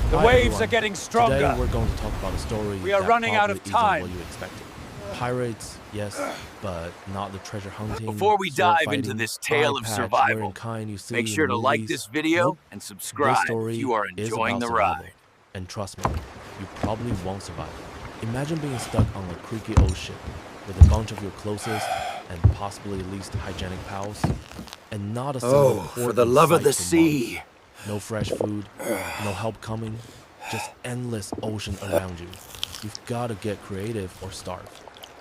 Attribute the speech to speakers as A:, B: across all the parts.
A: The waves are getting stronger.
B: Today we're going to talk about a story
A: We are
B: that
A: running out of
B: probably
A: time.
B: isn't what you expected. Pirates, yes, but not the treasure hunting.
C: Before we
B: sword
C: dive into
B: fighting,
C: this tale
B: eye
C: of
B: patch
C: survival,
B: wearing kind you see
C: make
B: in
C: sure to like
B: movies.
C: this video
B: Nope.
C: and
B: This
C: subscribe
B: story
C: if you are
B: is
C: enjoying
B: about
C: the
B: survival.
C: ride.
B: And trust me, you probably won't survive. Imagine being stuck on a creaky old ship with a bunch of your closest and possibly least hygienic pals, and not a single port
C: for the
B: in
C: love of
B: sight
C: the
B: for
C: sea.
B: months. No fresh food, no help coming, just endless ocean around you. You've got to get creative or starve.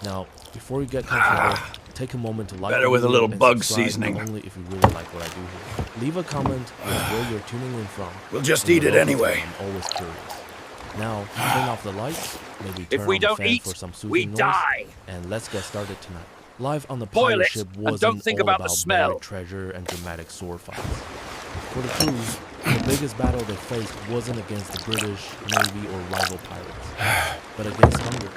B: Now, before you get comfortable, take a moment to like
C: Better
B: the
C: with a
B: video
C: little
B: and
C: bug
B: subscribe,
C: seasoning.
B: Only if you really like what I do here. Leave a comment with where you're tuning in from.
C: We'll just
B: In
C: eat
B: the
C: it
B: local
C: anyway.
B: town, I'm always curious. Now, turn off the lights, maybe turn
C: If we
B: on the
C: don't
B: fan
C: eat,
B: for some
C: we
B: soothing noise,
C: die.
B: and let's get started tonight. Life on the
C: Boil
B: pirate
C: it,
B: ship
C: and
B: wasn't
C: don't think
B: all
C: about the
B: about
C: smell.
B: buried treasure and dramatic sword fights. For the crew, the biggest battle they faced wasn't against the British, Navy, or rival pirates, but against hunger.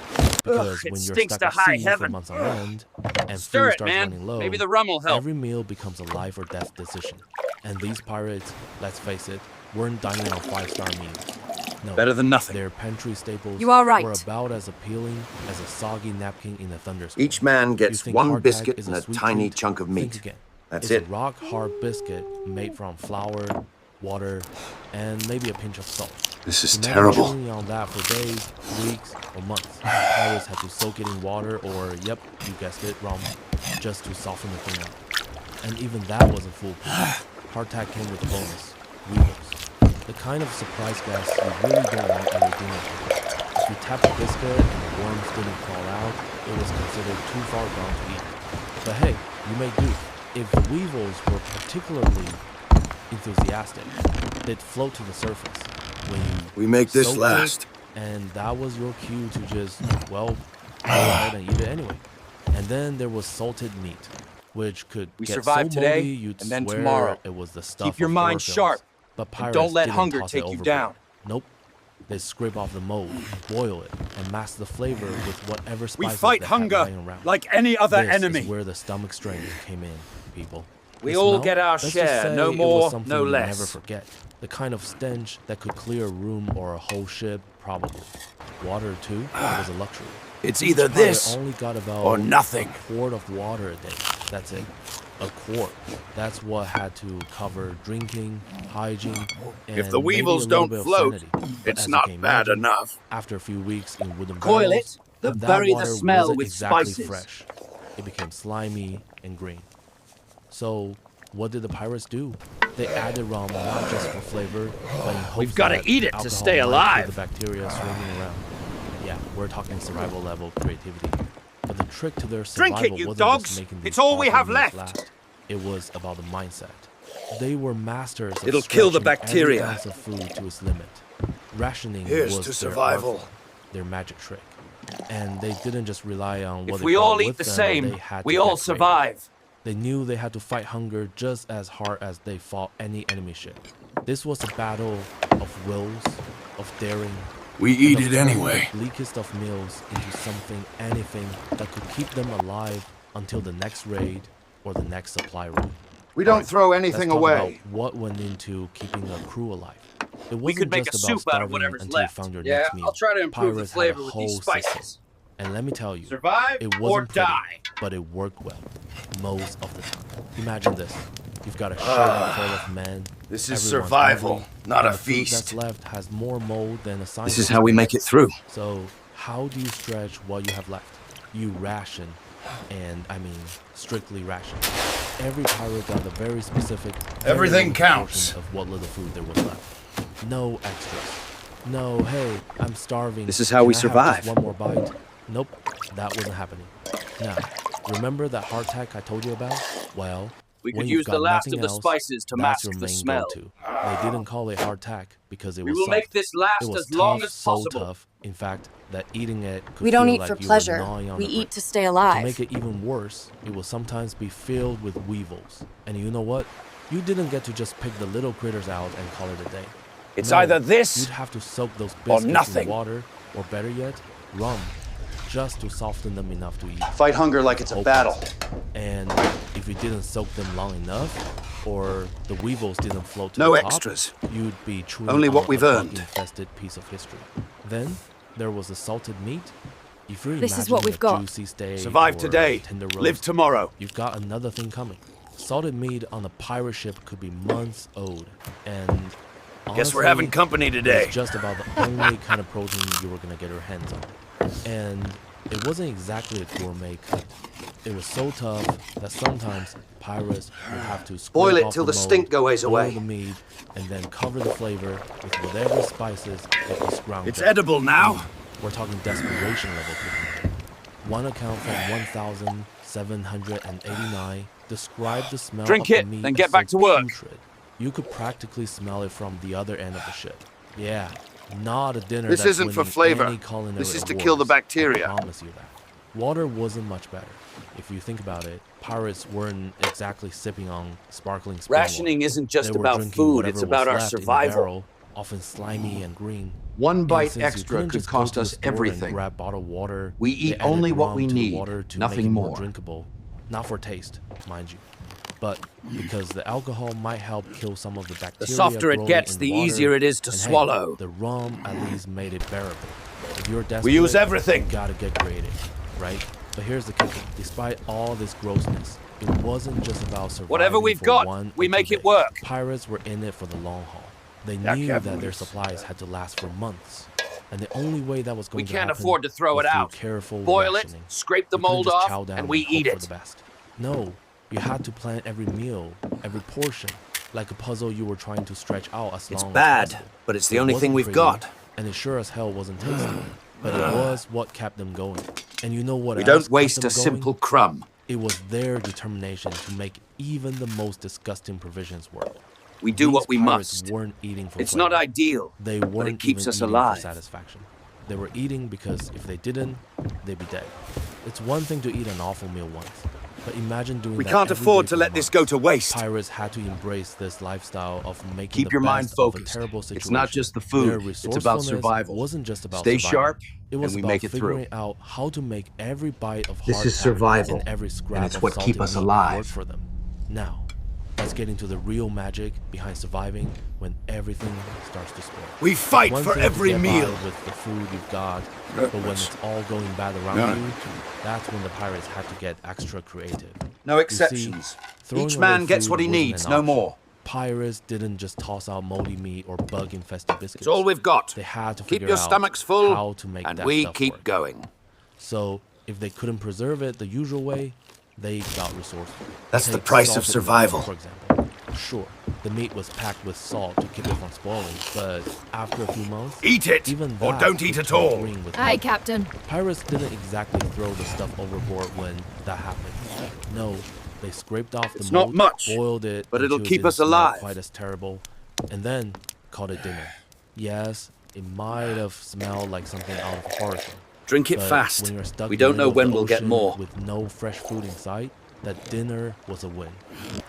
B: Because
C: it
B: when you're
C: stinks
B: stuck
C: to
B: at
C: high
B: sea for
C: heaven.
B: months on end, and
C: Stir
B: food
C: it,
B: starts
C: man.
B: running low,
C: Maybe the rum will help.
B: every meal becomes a life or death decision. And these pirates, let's face it, weren't dining on five-star meals. No,
C: Better than nothing.
B: their pantry staples
D: You are right.
B: were about as appealing as a soggy napkin in a thunderstorm.
E: Each man
B: You
E: gets
B: think
E: one
B: hardtack
E: biscuit
B: is
E: and a
B: sweet
E: tiny
B: treat?
E: chunk of
B: Think
E: meat.
B: again.
E: That's
B: It's
E: it.
B: a rock-hard biscuit made from flour, water, and maybe a pinch of salt.
E: This is
B: Imagine
E: terrible.
B: chewing on that for days, weeks, or months. Pirates had to soak it in water or, yep, you guessed it, rum, just to soften the thing up. And even that wasn't foolproof. Hardtack came with a bonus, weevils. The kind of surprise gas you really don't want at your dinner table. If you tapped the biscuit and the worms didn't crawl out, it was considered too far gone to eat. But hey, you may do. If the weevils were particularly enthusiastic, they'd float to the surface. When you
E: We make this
B: soaked it,
E: last.
B: and that was your cue to just, well, go ahead and eat it anyway. And then there was salted meat, which could
A: We
B: get
A: survived
B: so
A: today,
B: moldy you'd
A: and then
B: swear
A: tomorrow.
B: it was the stuff
A: Keep your
B: of
A: mind
B: horror films.
A: sharp,
B: But
A: and
B: pirates
A: don't let
B: didn't
A: hunger
B: toss
A: take
B: it
A: you
B: overboard.
A: down.
B: Nope. They scrape off the mold, boil it, and mask the flavor with whatever
A: We
B: spices
A: fight
B: they had
A: hunger
B: lying around.
A: like any other
B: This
A: enemy.
B: is where the stomach strain came in, people.
A: We
B: The
A: all
B: smell?
A: get our
B: Let's just
A: share,
B: say
A: no
B: it was
A: more,
B: something
A: no
B: you'd
A: less.
B: never forget. The kind of stench that could clear a room or a whole ship, probably. Water, too, was a luxury.
C: It's
B: Each
C: either
B: pirate
C: this
B: only got about
C: or nothing.
B: a quart of water a day. That's it. A quart. That's what had to cover drinking, hygiene, and
C: If the
B: maybe
C: weevils
B: a little
C: don't
B: bit of
C: float,
B: sanity. But
C: it's
B: as you
C: not
B: can
C: bad
B: imagine,
C: enough.
B: After a few weeks in wooden
F: Coil
B: barrels,
F: it, then
B: that
F: bury the
B: water
F: smell
B: wasn't
F: with
B: exactly
F: spices.
B: fresh. It became slimy and green. So, what did the pirates do? They added rum not just for flavor, but in hopes
C: We've gotta
B: that
C: eat it to
B: alcohol
C: stay
B: might kill
C: alive.
B: the bacteria swimming around. Yeah, we're talking survival level creativity. But the trick to their
A: Drink
B: survival
A: it, you
B: wasn't
A: dogs.
B: just making
A: It's
B: these
A: all we
B: awful
A: have
B: meals
A: left.
B: last. It was about the mindset. They were masters of
C: It'll kill the
B: stretching every
C: bacteria.
B: ounce of food to its limit. Rationing
E: Here's
B: was
E: to
B: their
E: survival.
B: art form, their magic trick. And they didn't just rely on what
A: If
B: they
A: we
B: brought
A: all
B: with
A: eat the
B: them,
A: same,
B: they had
A: we
B: to
A: all
B: get creative.
A: survive.
B: They knew they had to fight hunger just as hard as they fought any enemy ship. This was a battle of wills, of daring.
E: We
B: and
E: eat
B: of
E: it
B: turning
E: anyway.
B: the bleakest of meals into something, anything that could keep them alive until the next raid or the next supply run.
E: We don't throw
B: Let's
E: anything
B: talk
E: away.
B: about what went into keeping a crew alive. It wasn't
C: We could make a
B: just about
C: soup out of
B: starving
C: whatever's
B: until you
C: left.
B: found your
A: Yeah,
B: next meal.
A: I'll try to improve the
B: Pirates had
A: flavor
B: a
A: with these
B: whole
A: spices.
B: system. And let me tell you,
A: Survive
B: it
A: or
B: wasn't pretty,
A: die.
B: but it worked well, most of the time. Imagine this. You've got a ship full of men.
E: This is
B: everyone's
E: survival,
B: hungry,
E: not
B: and
E: a
B: the food that's
E: feast.
B: left has more mold than a
E: This
B: scientist.
E: is how we make it through.
B: So, how do you stretch what you have left? You ration, and I mean strictly ration. Every pirate got a very specific, very
E: Everything
B: limited
E: counts.
B: portion of what little food there was left. No extras. No, hey, I'm starving.
C: This is how we
B: Can I have
C: survive.
B: just one more bite? Nope, that wasn't happening. Now, remember that hardtack I told you about? Well,
C: We
B: when
C: could
B: you've
C: use the
B: got
C: last
B: nothing
C: of the
B: else,
C: spices to
B: that's
C: mask
B: your
C: the
B: main
C: smell.
B: go-to. They didn't call it hardtack because it
C: We
B: was
C: will
B: soft.
C: make this last
B: It was
C: as
B: tough,
C: long as
B: so
C: possible.
B: tough, in fact, that eating it could
D: We don't
B: feel
D: eat
B: like
D: for
B: you were
D: pleasure.
B: gnawing on
D: We
B: a
D: eat
B: brick.
D: to stay
B: To
D: alive.
B: make it even worse, it will sometimes be filled with weevils. And you know what? You didn't get to just pick the little critters out and call it a day.
C: It's
B: No,
C: either this
B: you'd have to soak those
C: or
B: biscuits
C: nothing.
B: in water, or better yet, rum. just to soften them enough to eat.
C: Fight hunger like it's a battle.
B: And if you didn't soak them long enough, or the weevils didn't float to
C: No
B: the top,
C: extras.
B: you'd be chewing
C: Only what
B: on
C: we've
B: a
C: earned.
B: bug-infested piece of history. Then there was the salted meat. If you're
D: This is what
B: imagining
D: we've
B: a
D: got.
B: juicy steak
C: Survive
B: or
C: today,
B: tender roast,
C: live tomorrow.
B: you've got another thing coming. Salted meat on a pirate ship could be months old, and
C: Guess we're
B: honestly,
C: having company today.
B: it's just about the only kind of protein you were gonna get your hands on. And it wasn't exactly a gourmet cut. It was so tough that sometimes pirates would have to scrape
C: Boil it
B: off
C: till the
B: mold,
C: stink goes
B: boil
C: away.
B: the meat, and then cover the flavor with whatever spices they could scrounge
C: It's
B: up.
C: edible now.
B: We're talking desperation level cooking. One account from 1789 described the smell
A: Drink
B: of
A: it,
B: the meat
A: then
B: as
A: get back
B: so
A: to work.
B: putrid, you could practically smell it from the other end of the ship. Yeah, not a dinner
C: This
B: that's
C: isn't for
B: winning
C: flavor.
B: any culinary
C: This is to kill the
B: awards.
C: bacteria.
B: I promise you that. Water wasn't much better. If you think about it, pirates weren't exactly sipping on sparkling spring
A: Rationing
B: water.
A: isn't just
B: They were
A: about
B: drinking
A: food,
B: whatever
A: it's about
B: was
A: our
B: left in the
A: survival.
B: barrel, often slimy and green.
E: One
B: And
E: bite
B: since you
E: extra
B: couldn't
E: could
B: just go
E: cost
B: to the
E: us
B: store and
E: everything.
B: grab bottled water,
E: We
B: they
E: eat
B: added
E: only what
B: rum
E: we
B: to
E: need,
B: water to
E: nothing
B: make it more
E: more.
B: drinkable. Not for taste, mind you, but because the alcohol might help kill some of the bacteria.
A: The softer it
B: growing
A: gets,
B: in
A: the
B: water.
A: easier it is to
B: And hey,
A: swallow.
B: the rum at least made it bearable. If you're desperate,
C: We use everything.
B: you gotta get creative, right? But here's the kicker: despite all this grossness, it wasn't just about surviving.
A: Whatever we've
B: for
A: got,
B: 1
A: we
B: or 2
A: make it
B: days.
A: work.
B: Pirates were in it for the long haul. They
C: Yeah,
B: knew
C: Captain,
B: that their
C: it's-
B: supplies had to last for months, and the only way that was going
A: We
B: to
A: can't
B: happen
A: afford to throw
B: was
A: it
B: through
A: out.
B: careful
A: Boil it,
B: rationing.
A: scrape the
B: You couldn't
A: mold
B: just
A: off,
B: chow down
A: and we
B: hope
A: eat
B: for
A: it.
B: the best. No, you had to plan every meal, every portion, like a puzzle you were trying to stretch out as
C: It's
B: long
C: bad,
B: as possible.
C: but it's the
B: It
C: only thing
B: wasn't
C: we've
B: pretty,
C: got.
B: and it sure as hell wasn't tasty. But it was what kept them going. And you know what
C: We
B: else
C: don't
B: kept
C: waste
B: them
C: a
B: going?
C: simple crumb.
B: It was their determination to make even the most disgusting provisions work.
C: We do
B: These
C: what we
B: pirates
C: must.
B: weren't eating for
A: It's not
B: flavor.
A: ideal,
B: They
A: but
B: weren't
A: it keeps
B: even
A: us
B: eating
A: alive.
B: for satisfaction. They were eating because if they didn't, they'd be dead. It's one thing to eat an awful meal once, but imagine doing
C: We
B: that
C: can't
B: every
C: afford
B: day
C: to
B: for
C: let this
B: months.
C: go to waste.
B: Pirates had to embrace this lifestyle of making
C: Keep
B: the
C: your mind
B: best of a
C: focused.
B: terrible situation.
E: It's not just the food,
B: Their
E: it's about
B: resourcefulness
E: survival.
B: wasn't just about
E: Stay
B: surviving.
E: sharp,
B: It was
E: and we
B: about
E: make it through.
B: figuring out how to make every bite of
E: This is
B: hardtack
E: survival,
B: and every scrap
E: and it's
B: of
E: what keep
B: salted
E: us
B: meat
E: alive.
B: work for them. Now, let's get into the real magic behind surviving when everything starts to spoil.
C: We fight
B: One
C: for
B: thing to
C: every
B: get by
C: meal.
B: with the food you've got, but when it's all going bad around you, that's when the pirates had to get extra creative.
C: No
B: You see,
C: exceptions.
B: throwing
C: Each
B: away
C: man gets
B: food
C: what he
B: wasn't
C: needs,
B: an
C: no
B: option.
C: more.
B: Pirates didn't just toss out moldy meat or bug-infested biscuits.
C: It's all we've got.
B: They had to
C: Keep
B: figure
C: your
B: out
C: stomachs full,
B: how to make
C: and
B: that
C: we
B: stuff
C: keep
B: work.
C: going.
B: So if they couldn't preserve it the usual way, they got resourceful.
C: That's the
B: Take
C: price of
B: salted meat,
C: survival.
B: for example. Sure, the meat was packed with salt to keep it from spoiling, but after a few months,
C: Eat it,
B: even
C: or
B: that
C: don't eat
B: could
C: at
B: turn
C: all.
B: green with
D: Aye,
B: mold.
D: Captain.
B: Pirates didn't exactly throw the stuff overboard when that happened. No, they scraped off the
C: It's not
B: mold,
C: much,
B: boiled it,
C: but
B: until
C: it'll
B: it
C: keep
B: didn't
C: us
B: smell
C: alive.
B: quite as terrible, and then called it dinner. Yes, it might have smelled like something out of a horror show.
A: Drink it
B: But
A: fast.
B: when you're stuck
A: We
B: in the
A: don't know
B: middle of
A: when
B: the
A: we'll get
B: ocean
A: more.
B: with no fresh food in sight, that dinner was a win.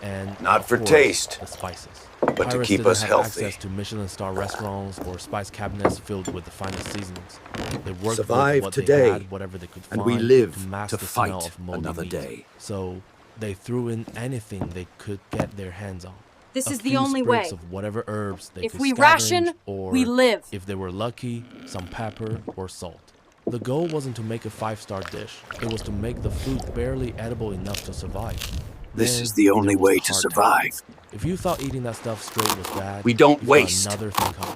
B: And
C: Not
B: of
C: for
B: course,
C: taste,
B: the spices.
C: but to
B: Pirates
C: keep
B: didn't
C: us
B: have
C: healthy.
B: access to Michelin-star restaurants or spice cabinets filled with the finest seasonings. They worked
C: Survive
B: with what
C: today,
B: they had, whatever they could
C: and
B: find,
C: we live
B: to mask
C: to
B: the smell
C: fight
B: of moldy
C: another
B: meat.
C: day.
B: So they threw in anything they could get their hands on.
D: This
B: A
D: is the
B: few
D: only
B: sprigs
D: way.
B: of whatever herbs they
D: If
B: could
D: we
B: scavenge,
D: ration,
B: or
D: we live.
B: if they were lucky, some pepper or salt. The goal wasn't to make a 5-star dish. It was to make the food barely edible enough to survive.
C: This
B: Then
C: is the only
B: there was
C: way
B: the
C: to
B: hardtack.
C: survive.
B: If you thought eating that stuff straight was bad,
C: We don't
B: you've got
C: waste.
B: another thing coming.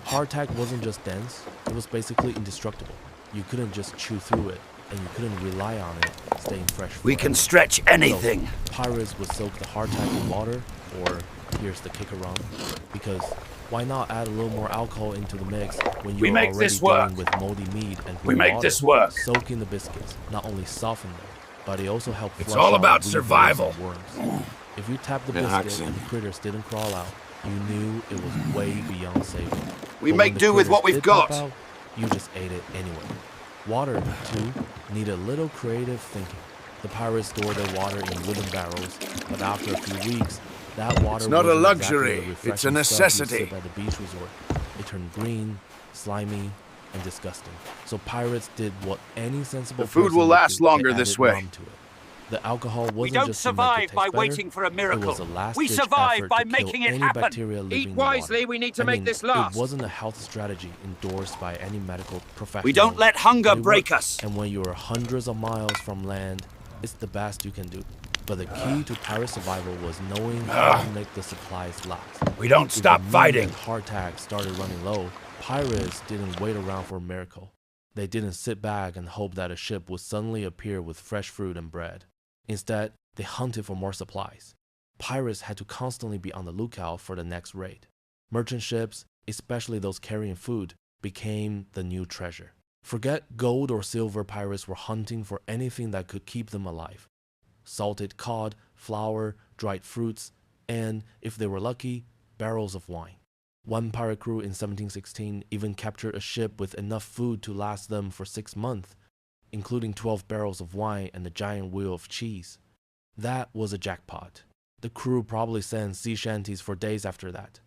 B: Hardtack wasn't just dense; it was basically indestructible. You couldn't just chew through it, and you couldn't rely on it staying fresh.
C: We can
B: forever.
C: stretch anything.
B: So, pirates would soak the hardtack in water, or here's the kicker rum, because why not add a little more alcohol into the mix when you're
A: make
B: already
A: this work.
B: dealing with moldy meat and
A: We
B: green
A: make
B: water?
A: this work.
B: Soaking the biscuits not only softened them, but it also helped.
C: It's
B: flush
C: all
B: out
C: about
B: weevils
C: survival.
B: and worms. If you tapped the
C: Yeah,
B: biscuit
C: accent.
B: and the critters didn't crawl out, you knew it was way beyond saving.
C: We
B: But
C: make
B: when the
C: do with what
B: critters
C: we've
B: did pop
C: got.
B: out, you just ate it anyway. Water, too, needed a little creative thinking. The pirates stored their water in wooden barrels, but after a few weeks, that water
C: It's not a
B: wasn't exactly
C: luxury,
B: the
C: it's a
B: refreshing stuff you
C: necessity.
B: sip at the beach resort. It turned green, slimy, and disgusting. So pirates did what any sensible
C: The food
B: person
C: will
B: would
C: last
B: do.
C: longer
B: They
C: this
B: added
C: way.
B: rum to it. The alcohol wasn't
A: We don't
B: just to make it
A: survive
B: taste
A: by
B: better,
A: waiting for a
B: it
A: miracle.
B: was a last-ditch
A: We survive
B: effort
A: by
B: to kill
A: making it
B: any
A: happen.
B: bacteria living
C: Eat
B: in the water.
C: wisely, we need to
B: I
C: make
B: mean,
C: this last.
B: It wasn't a health strategy endorsed by any medical professional.
C: We don't let hunger
B: but it
C: break
B: worked.
C: us.
B: And when you are hundreds of miles from land, it's the best you can do. But the key to pirate survival was knowing how to make the supplies last.
C: We don't
B: If
C: stop
B: the moment
C: fighting.
B: hardtack started running low, pirates didn't wait around for a miracle. They didn't sit back and hope that a ship would suddenly appear with fresh fruit and bread. Instead, they hunted for more supplies. Pirates had to constantly be on the lookout for the next raid. Merchant ships, especially those carrying food, became the new treasure. Forget gold or silver, pirates were hunting for anything that could keep them alive. Salted cod, flour, dried fruits, and, if they were lucky, barrels of wine. One pirate crew in 1716 even captured a ship with enough food to last them for 6 months, including 12 barrels of wine and a giant wheel of cheese. That was a jackpot. The crew probably sang sea shanties for days after that.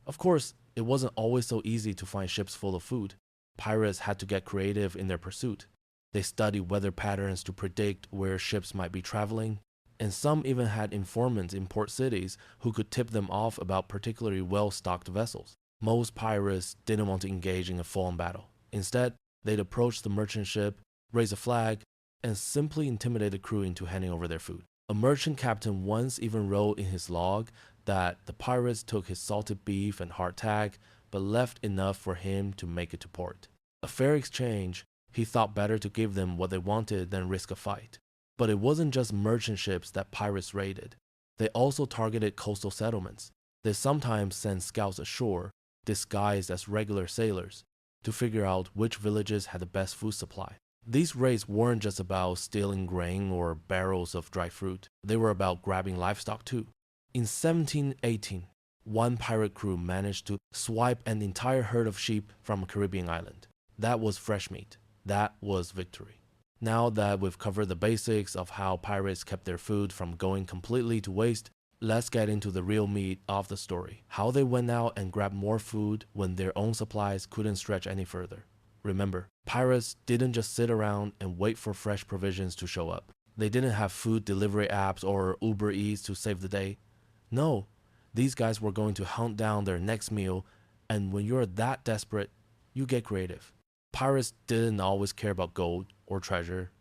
B: Of course, it wasn't always so easy to find ships full of food. Pirates had to get creative in their pursuit. They studied weather patterns to predict where ships might be traveling, and some even had informants in port cities who could tip them off about particularly well-stocked vessels. Most pirates didn't want to engage in a full-on battle. Instead, they'd approach the merchant ship, raise a flag, and simply intimidate the crew into handing over their food. A merchant captain once even wrote in his log that the pirates took his salted beef and hardtack, but left enough for him to make it to port. A fair exchange, he thought better to give them what they wanted than risk a fight. But it wasn't just merchant ships that pirates raided. They also targeted coastal settlements. They sometimes sent scouts ashore, disguised as regular sailors, to figure out which villages had the best food supply. These raids weren't just about stealing grain or barrels of dried fruit. They were about grabbing livestock too. In 1718, one pirate crew managed to swipe an entire herd of sheep from a Caribbean island. That was fresh meat. That was victory. Now that we've covered the basics of how pirates kept their food from going completely to waste, let's get into the real meat of the story. How they went out and grabbed more food when their own supplies couldn't stretch any further. Remember, pirates didn't just sit around and wait for fresh provisions to show up. They didn't have food delivery apps or Uber Eats to save the day. No, these guys were going to hunt down their next meal, and when you're that desperate, you get creative. Pirates didn't always care about gold or treasure.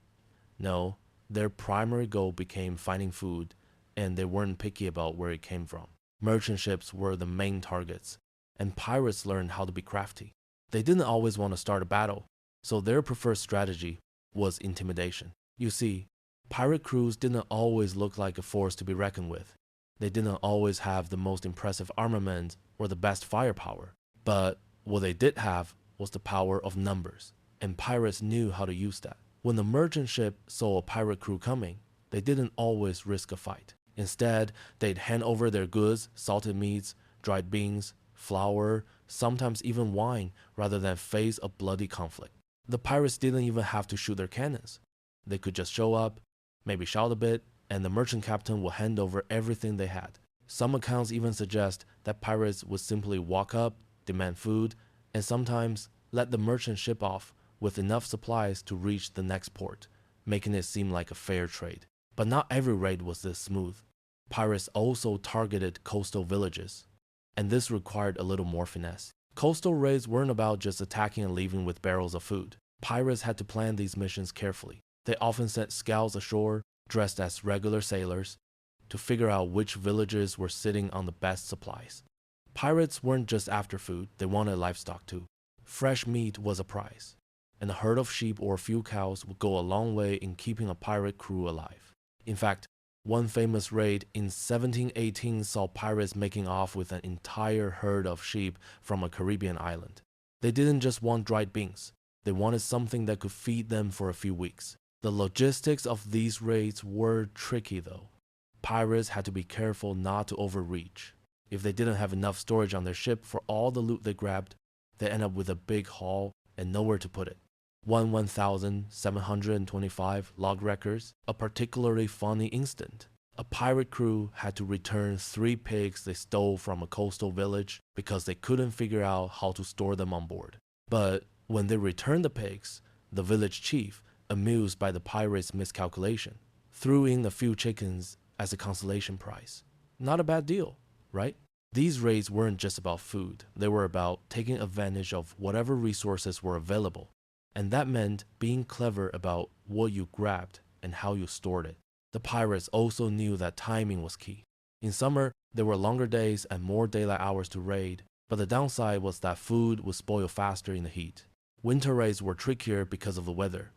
B: No, their primary goal became finding food, and they weren't picky about where it came from. Merchant ships were the main targets, and pirates learned how to be crafty. They didn't always want to start a battle, so their preferred strategy was intimidation. You see, pirate crews didn't always look like a force to be reckoned with. They didn't always have the most impressive armament or the best firepower, but what they did have was the power of numbers, and pirates knew how to use that. When the merchant ship saw a pirate crew coming, they didn't always risk a fight. Instead, they'd hand over their goods, salted meats, dried beans, flour, sometimes even wine, rather than face a bloody conflict. The pirates didn't even have to shoot their cannons. They could just show up, maybe shout a bit, and the merchant captain would hand over everything they had. Some accounts even suggest that pirates would simply walk up, demand food, and sometimes let the merchant ship off with enough supplies to reach the next port, making it seem like a fair trade. But not every raid was this smooth. Pirates also targeted coastal villages, and this required a little more finesse. Coastal raids weren't about just attacking and leaving with barrels of food. Pirates had to plan these missions carefully. They often sent scouts ashore, dressed as regular sailors, to figure out which villages were sitting on the best supplies. Pirates weren't just after food, they wanted livestock too. Fresh meat was a prize, and a herd of sheep or a few cows would go a long way in keeping a pirate crew alive. In fact, one famous raid in 1718 saw pirates making off with an entire herd of sheep from a Caribbean island. They didn't just want dried beans, they wanted something that could feed them for a few weeks. The logistics of these raids were tricky though. Pirates had to be careful not to overreach. If they didn't have enough storage on their ship for all the loot they grabbed, they end up with a big haul and nowhere to put it. 1725 log records a particularly funny instant. A pirate crew had to return 3 pigs they stole from a coastal village because they couldn't figure out how to store them on board. But When they returned the pigs, the village chief, amused by the pirates' miscalculation, threw in a few chickens as a consolation prize. Not a bad deal, right? These raids weren't just about food, they were about taking advantage of whatever resources were available. And that meant being clever about what you grabbed and how you stored it. The pirates also knew that timing was key. In summer, there were longer days and more daylight hours to raid, but the downside was that food would spoil faster in the heat. Winter raids were trickier because of the weather,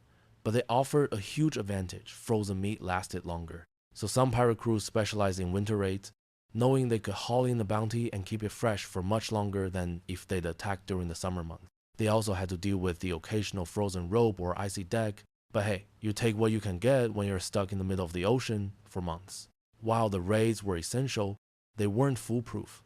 B: but they offered a huge advantage. Frozen meat lasted longer. So some pirate crews specialized in winter raids, knowing they could haul in the bounty and keep it fresh for much longer than if they'd attacked during the summer months. They also had to deal with the occasional frozen rope or icy deck, but hey, you take what you can get when you're stuck in the middle of the ocean for months. While the raids were essential, they weren't foolproof.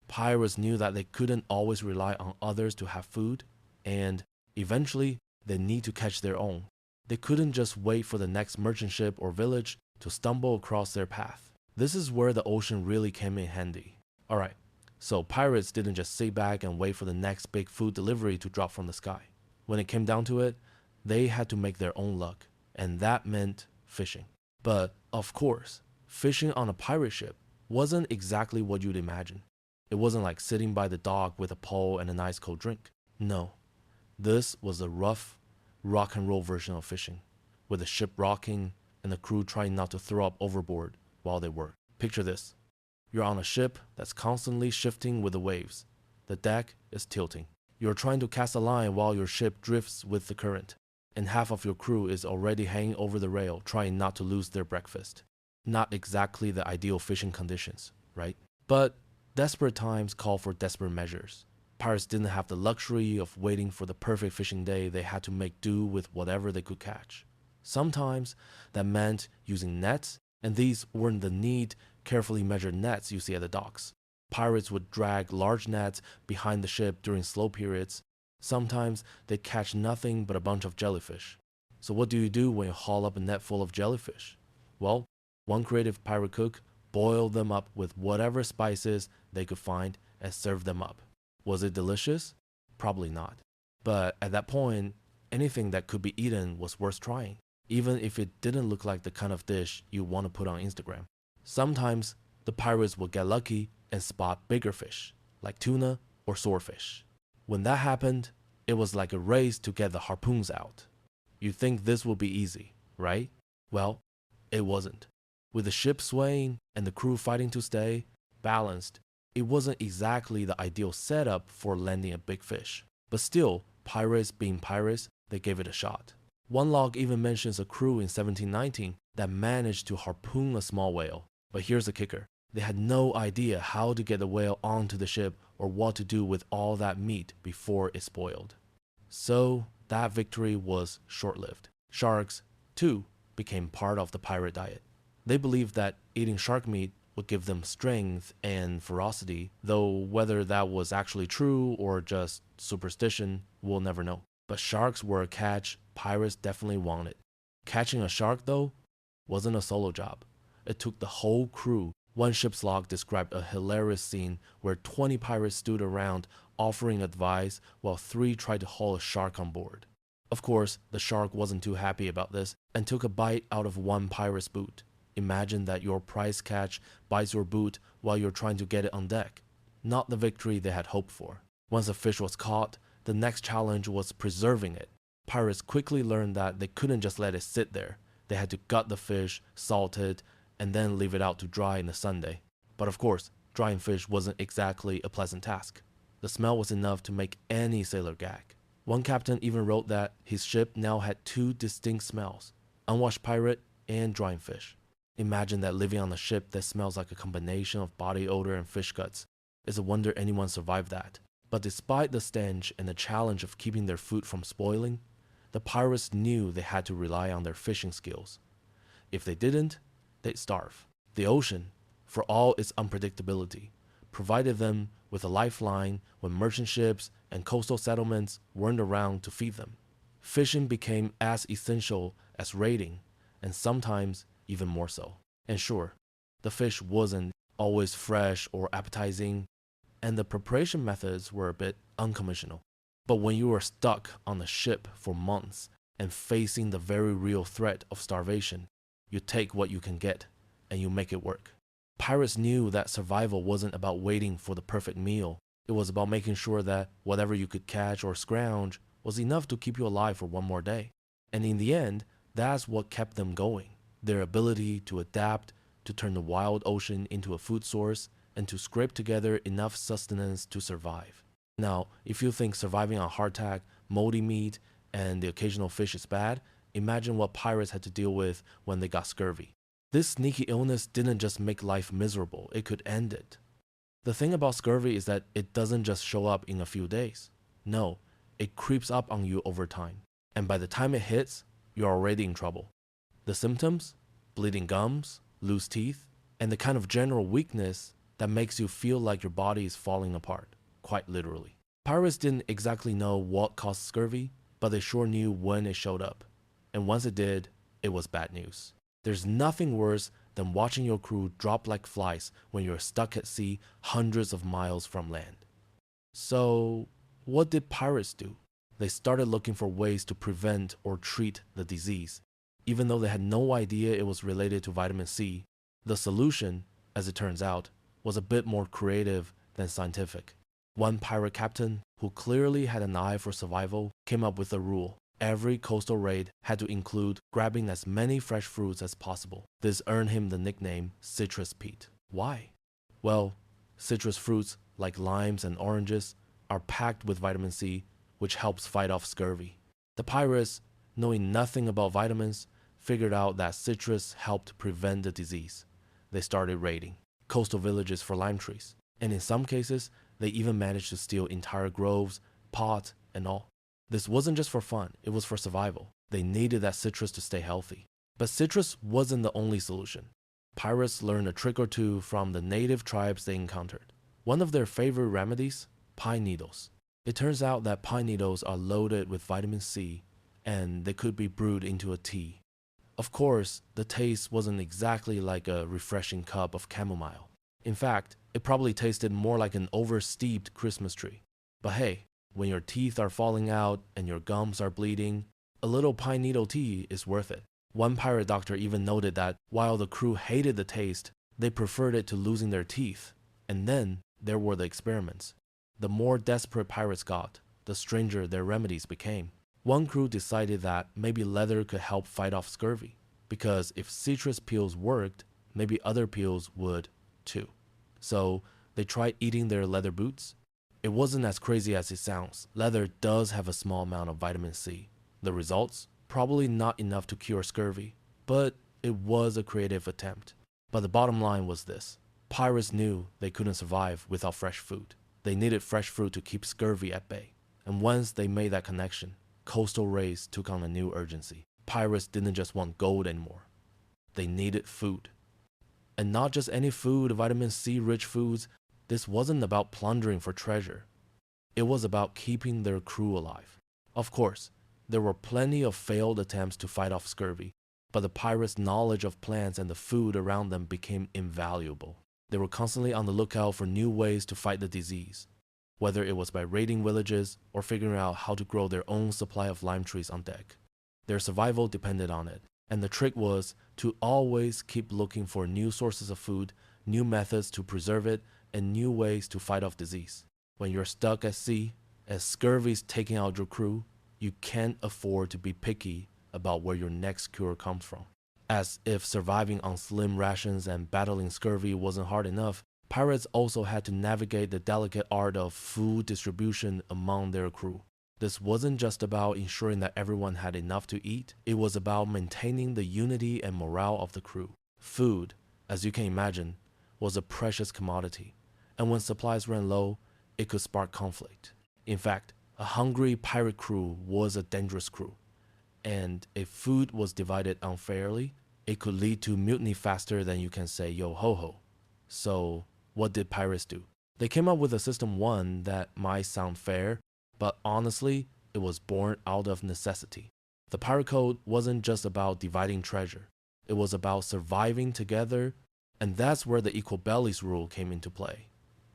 B: Pirates knew that they couldn't always rely on others to have food, and eventually, they need to catch their own. They couldn't just wait for the next merchant ship or village to stumble across their path. This is where the ocean really came in handy. Alright, so pirates didn't just sit back and wait for the next big food delivery to drop from the sky. When it came down to it, they had to make their own luck, and that meant fishing. But, of course, fishing on a pirate ship wasn't exactly what you'd imagine. It wasn't like sitting by the dock with a pole and a nice cold drink. No. This was a rough, rock and roll version of fishing, with the ship rocking and the crew trying not to throw up overboard while they work. Picture this. You're on a ship that's constantly shifting with the waves. The deck is tilting. You're trying to cast a line while your ship drifts with the current, and half of your crew is already hanging over the rail trying not to lose their breakfast. Not exactly the ideal fishing conditions, right? But desperate times call for desperate measures. Pirates didn't have the luxury of waiting for the perfect fishing day. They had to make do with whatever they could catch. Sometimes that meant using nets, and these weren't the neat, carefully measured nets you see at the docks. Pirates would drag large nets behind the ship during slow periods. Sometimes they'd catch nothing but a bunch of jellyfish. So what do you do when you haul up a net full of jellyfish? Well, one creative pirate cook boiled them up with whatever spices they could find and served them up. Was it delicious? Probably not. But at that point, anything that could be eaten was worth trying, even if it didn't look like the kind of dish you want to put on Instagram. Sometimes the pirates would get lucky and spot bigger fish, like tuna or swordfish. When that happened, it was like a race to get the harpoons out. You'd think this would be easy, right? Well, it wasn't. With the ship swaying and the crew fighting to stay balanced, it wasn't exactly the ideal setup for landing a big fish. But still, pirates being pirates, they gave it a shot. One log even mentions a crew in 1719 that managed to harpoon a small whale. But here's the kicker. They had no idea how to get the whale onto the ship or what to do with all that meat before it spoiled. So that victory was short-lived. Sharks, too, became part of the pirate diet. They believed that eating shark meat would give them strength and ferocity, though whether that was actually true or just superstition, we'll never know. But sharks were a catch pirates definitely wanted. Catching a shark, though, wasn't a solo job. It took the whole crew. One ship's log described a hilarious scene where 20 pirates stood around offering advice while 3 tried to haul a shark on board. Of course, the shark wasn't too happy about this and took a bite out of one pirate's boot. Imagine that your prize catch bites your boot while you're trying to get it on deck. Not the victory they had hoped for. Once a fish was caught, the next challenge was preserving it. Pirates quickly learned that they couldn't just let it sit there. They had to gut the fish, salt it, and then leave it out to dry in the sun. But of course, drying fish wasn't exactly a pleasant task. The smell was enough to make any sailor gag. One captain even wrote that his ship now had 2 distinct smells: unwashed pirate and drying fish. Imagine that living on a ship that smells like a combination of body odor and fish guts. It's a wonder anyone survived that. But despite the stench and the challenge of keeping their food from spoiling, the pirates knew they had to rely on their fishing skills. If they didn't, they'd starve. The ocean, for all its unpredictability, provided them with a lifeline when merchant ships and coastal settlements weren't around to feed them. Fishing became as essential as raiding, and sometimes even more so. And sure, the fish wasn't always fresh or appetizing, and the preparation methods were a bit unconventional. But when you are stuck on a ship for months and facing the very real threat of starvation, you take what you can get and you make it work. Pirates knew that survival wasn't about waiting for the perfect meal. It was about making sure that whatever you could catch or scrounge was enough to keep you alive for one more day. And in the end, that's what kept them going. Their ability to adapt, to turn the wild ocean into a food source, and to scrape together enough sustenance to survive. Now, if you think surviving on hardtack, moldy meat, and the occasional fish is bad, imagine what pirates had to deal with when they got scurvy. This sneaky illness didn't just make life miserable, it could end it. The thing about scurvy is that it doesn't just show up in a few days. No, it creeps up on you over time. And by the time it hits, you're already in trouble. The symptoms? Bleeding gums, loose teeth, and the kind of general weakness that makes you feel like your body is falling apart, quite literally. Pirates didn't exactly know what caused scurvy, but they sure knew when it showed up. And once it did, it was bad news. There's nothing worse than watching your crew drop like flies when you're stuck at sea hundreds of miles from land. So, what did pirates do? They started looking for ways to prevent or treat the disease. Even though they had no idea it was related to vitamin C, the solution, as it turns out, was a bit more creative than scientific. One pirate captain, who clearly had an eye for survival, came up with a rule. Every coastal raid had to include grabbing as many fresh fruits as possible. This earned him the nickname Citrus Pete. Why? Well, citrus fruits, like limes and oranges, are packed with vitamin C, which helps fight off scurvy. The pirates, knowing nothing about vitamins, figured out that citrus helped prevent the disease. They started raiding coastal villages for lime trees, and in some cases, they even managed to steal entire groves, pots, and all. This wasn't just for fun, it was for survival. They needed that citrus to stay healthy. But citrus wasn't the only solution. Pirates learned a trick or two from the native tribes they encountered. One of their favorite remedies? Pine needles. It turns out that pine needles are loaded with vitamin C, and they could be brewed into a tea. Of course, the taste wasn't exactly like a refreshing cup of chamomile. In fact, it probably tasted more like an over-steeped Christmas tree. But hey, when your teeth are falling out and your gums are bleeding, a little pine needle tea is worth it. One pirate doctor even noted that while the crew hated the taste, they preferred it to losing their teeth. And then there were the experiments. The more desperate pirates got, the stranger their remedies became. One crew decided that maybe leather could help fight off scurvy, because if citrus peels worked, maybe other peels would too. So they tried eating their leather boots. It wasn't as crazy as it sounds. Leather does have a small amount of vitamin C. The results? Probably not enough to cure scurvy, but it was a creative attempt. But the bottom line was this. Pirates knew they couldn't survive without fresh food. They needed fresh fruit to keep scurvy at bay. And once they made that connection, coastal raids took on a new urgency. Pirates didn't just want gold anymore. They needed food. And not just any food, vitamin C-rich foods. This wasn't about plundering for treasure. It was about keeping their crew alive. Of course, there were plenty of failed attempts to fight off scurvy, but the pirates' knowledge of plants and the food around them became invaluable. They were constantly on the lookout for new ways to fight the disease, whether it was by raiding villages or figuring out how to grow their own supply of lime trees on deck. Their survival depended on it, and the trick was to always keep looking for new sources of food, new methods to preserve it, and new ways to fight off disease. When you're stuck at sea, as scurvy's taking out your crew, you can't afford to be picky about where your next cure comes from. As if surviving on slim rations and battling scurvy wasn't hard enough, pirates also had to navigate the delicate art of food distribution among their crew. This wasn't just about ensuring that everyone had enough to eat, it was about maintaining the unity and morale of the crew. Food, as you can imagine, was a precious commodity, and when supplies ran low, it could spark conflict. In fact, a hungry pirate crew was a dangerous crew, and if food was divided unfairly, it could lead to mutiny faster than you can say yo ho ho. So, what did pirates do? They came up with a system one that might sound fair, but honestly, it was born out of necessity. The pirate code wasn't just about dividing treasure. It was about surviving together, and that's where the equal bellies rule came into play.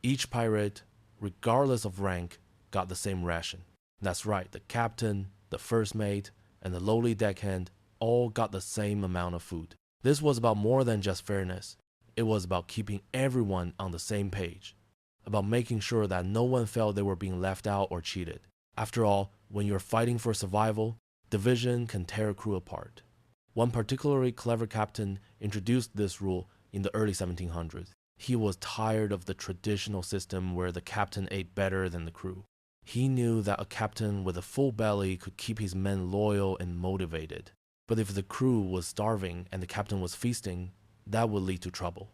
B: Each pirate, regardless of rank, got the same ration. That's right, the captain, the first mate, and the lowly deckhand all got the same amount of food. This was about more than just fairness. It was about keeping everyone on the same page, about making sure that no one felt they were being left out or cheated. After all, when you're fighting for survival, division can tear a crew apart. One particularly clever captain introduced this rule in the early 1700s. He was tired of the traditional system where the captain ate better than the crew. He knew that a captain with a full belly could keep his men loyal and motivated. But if the crew was starving and the captain was feasting, that would lead to trouble.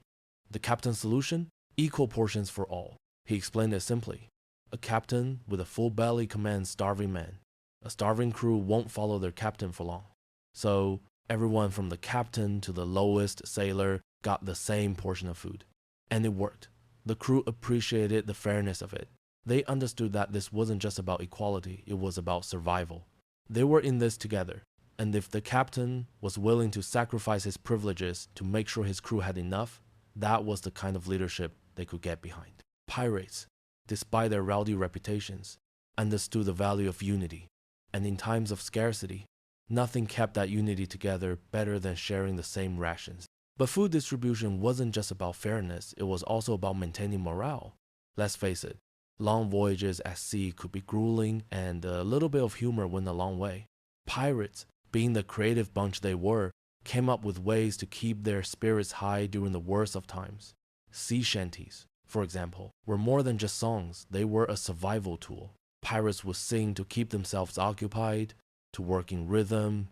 B: The captain's solution? Equal portions for all. He explained it simply. A captain with a full belly commands starving men. A starving crew won't follow their captain for long. So everyone from the captain to the lowest sailor got the same portion of food. And it worked. The crew appreciated the fairness of it. They understood that this wasn't just about equality, it was about survival. They were in this together. And if the captain was willing to sacrifice his privileges to make sure his crew had enough, that was the kind of leadership they could get behind. Pirates, despite their rowdy reputations, understood the value of unity. And in times of scarcity, nothing kept that unity together better than sharing the same rations. But food distribution wasn't just about fairness, it was also about maintaining morale. Let's face it, long voyages at sea could be grueling, and a little bit of humor went a long way. Pirates, being the creative bunch they were, came up with ways to keep their spirits high during the worst of times. Sea shanties, for example, were more than just songs, they were a survival tool. Pirates would sing to keep themselves occupied, to work in rhythm,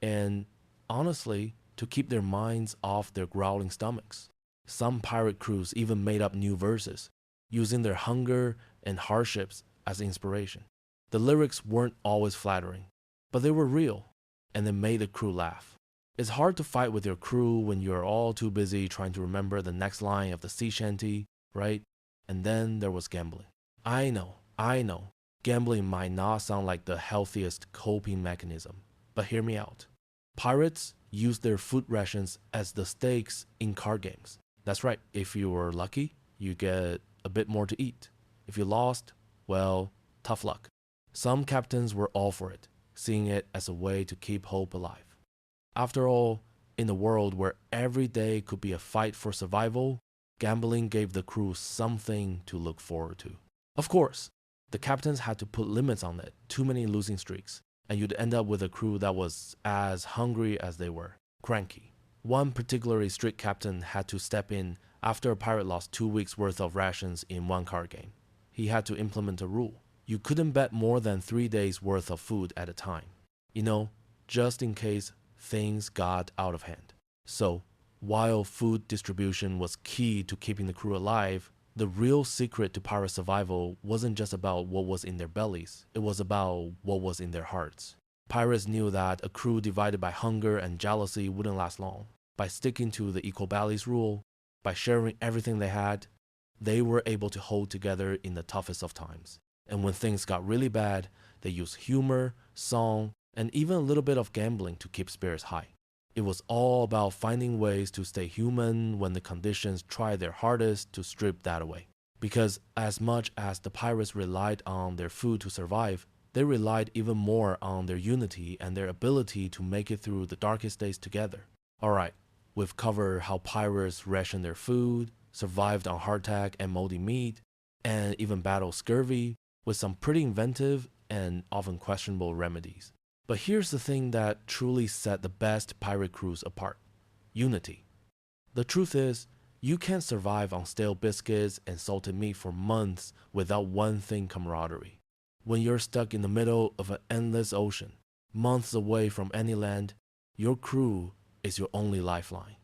B: and honestly, to keep their minds off their growling stomachs. Some pirate crews even made up new verses, using their hunger and hardships as inspiration. The lyrics weren't always flattering, but they were real, and they made the crew laugh. It's hard to fight with your crew when you're all too busy trying to remember the next line of the sea shanty, right? And then there was gambling. I know, gambling might not sound like the healthiest coping mechanism, but hear me out. Pirates used their food rations as the stakes in card games. That's right, if you were lucky, you get a bit more to eat. If you lost, well, tough luck. Some captains were all for it, seeing it as a way to keep hope alive. After all, in a world where every day could be a fight for survival, gambling gave the crew something to look forward to. Of course, the captains had to put limits on it, too many losing streaks, and you'd end up with a crew that was as hungry as they were, cranky. One particularly strict captain had to step in after a pirate lost 2 weeks worth of rations in one card game. He had to implement a rule. You couldn't bet more than 3 days worth of food at a time. Just in case things got out of hand. So, while food distribution was key to keeping the crew alive, the real secret to pirate survival wasn't just about what was in their bellies, it was about what was in their hearts. Pirates knew that a crew divided by hunger and jealousy wouldn't last long. By sticking to the equal bellies rule, by sharing everything they had, they were able to hold together in the toughest of times. And when things got really bad, they used humor, song, and even a little bit of gambling to keep spirits high. It was all about finding ways to stay human when the conditions tried their hardest to strip that away. Because as much as the pirates relied on their food to survive, they relied even more on their unity and their ability to make it through the darkest days together. Alright, we've covered how pirates rationed their food, survived on hardtack and moldy meat, and even battled scurvy with some pretty inventive and often questionable remedies. But here's the thing that truly set the best pirate crews apart: unity. The truth is, you can't survive on stale biscuits and salted meat for months without one thing: camaraderie. When you're stuck in the middle of an endless ocean, months away from any land, your crew is your only lifeline.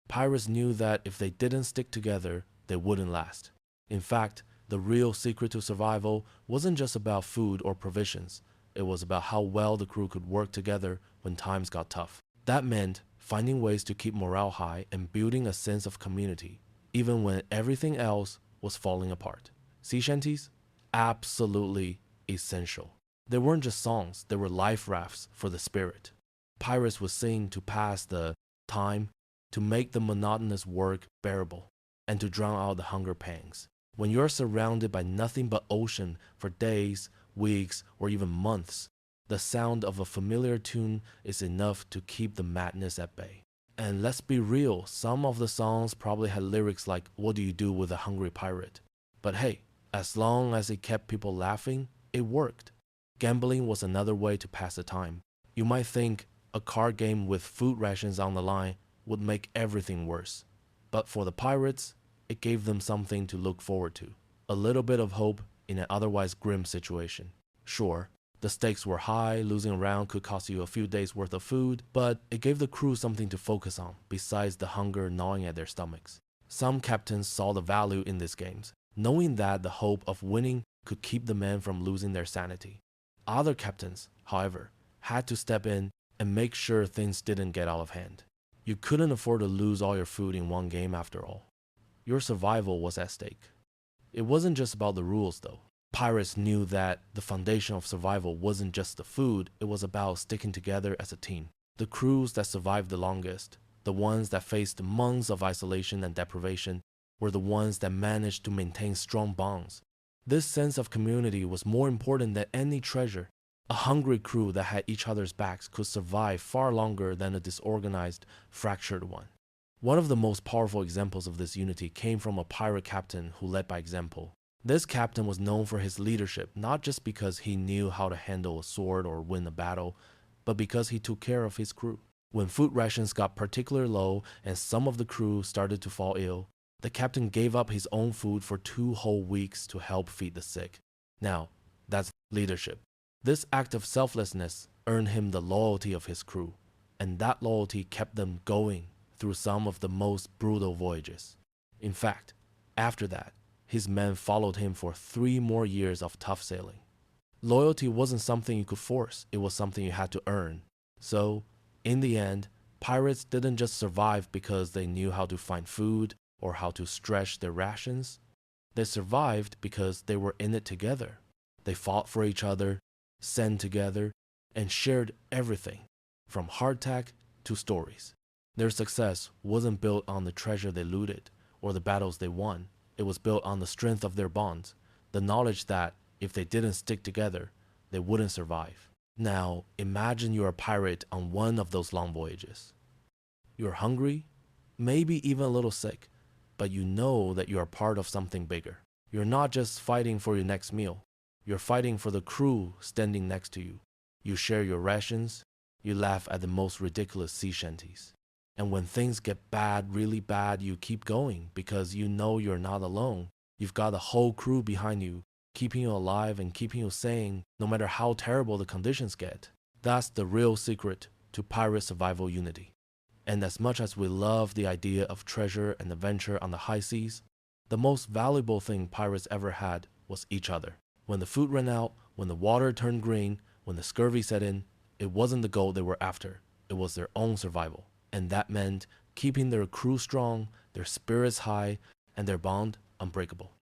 B: Pirates knew that if they didn't stick together, they wouldn't last. In fact, the real secret to survival wasn't just about food or provisions. It was about how well the crew could work together when times got tough. That meant finding ways to keep morale high and building a sense of community, even when everything else was falling apart. Sea shanties? Absolutely essential. They weren't just songs, they were life rafts for the spirit. Pirates would sing to pass the time, to make the monotonous work bearable, and to drown out the hunger pangs. When you're surrounded by nothing but ocean for days, weeks, or even months, the sound of a familiar tune is enough to keep the madness at bay. And let's be real, some of the songs probably had lyrics like, "What do you do with a hungry pirate?" But hey, as long as it kept people laughing, it worked. Gambling was another way to pass the time. You might think a card game with food rations on the line would make everything worse. But for the pirates, it gave them something to look forward to. A little bit of hope in an otherwise grim situation. Sure, the stakes were high, losing a round could cost you a few days worth of food, but it gave the crew something to focus on besides the hunger gnawing at their stomachs. Some captains saw the value in these games, knowing that the hope of winning could keep the men from losing their sanity. Other captains, however, had to step in and make sure things didn't get out of hand. You couldn't afford to lose all your food in one game after all. Your survival was at stake. It wasn't just about the rules though. Pirates knew that the foundation of survival wasn't just the food, it was about sticking together as a team. The crews that survived the longest, the ones that faced months of isolation and deprivation, were the ones that managed to maintain strong bonds. This sense of community was more important than any treasure. A hungry crew that had each other's backs could survive far longer than a disorganized, fractured one. One of the most powerful examples of this unity came from a pirate captain who led by example. This captain was known for his leadership, not just because he knew how to handle a sword or win a battle, but because he took care of his crew. When food rations got particularly low and some of the crew started to fall ill, the captain gave up his own food for 2 whole weeks to help feed the sick. Now, that's leadership. This act of selflessness earned him the loyalty of his crew, and that loyalty kept them going through some of the most brutal voyages. In fact, after that, his men followed him for 3 more years of tough sailing. Loyalty wasn't something you could force, it was something you had to earn. So, in the end, pirates didn't just survive because they knew how to find food or how to stretch their rations. They survived because they were in it together. They fought for each other, sang together, and shared everything, from hardtack to stories. Their success wasn't built on the treasure they looted or the battles they won. It was built on the strength of their bonds, the knowledge that if they didn't stick together, they wouldn't survive. Now, imagine you're a pirate on one of those long voyages. You're hungry, maybe even a little sick, but you know that you are part of something bigger. You're not just fighting for your next meal. You're fighting for the crew standing next to you. You share your rations. You laugh at the most ridiculous sea shanties. And when things get bad, really bad, you keep going because you know you're not alone. You've got a whole crew behind you, keeping you alive and keeping you sane no matter how terrible the conditions get. That's the real secret to pirate survival unity. And as much as we love the idea of treasure and adventure on the high seas, the most valuable thing pirates ever had was each other. When the food ran out, when the water turned green, when the scurvy set in, it wasn't the gold they were after, it was their own survival. And that meant keeping their crew strong, their spirits high, and their bond unbreakable.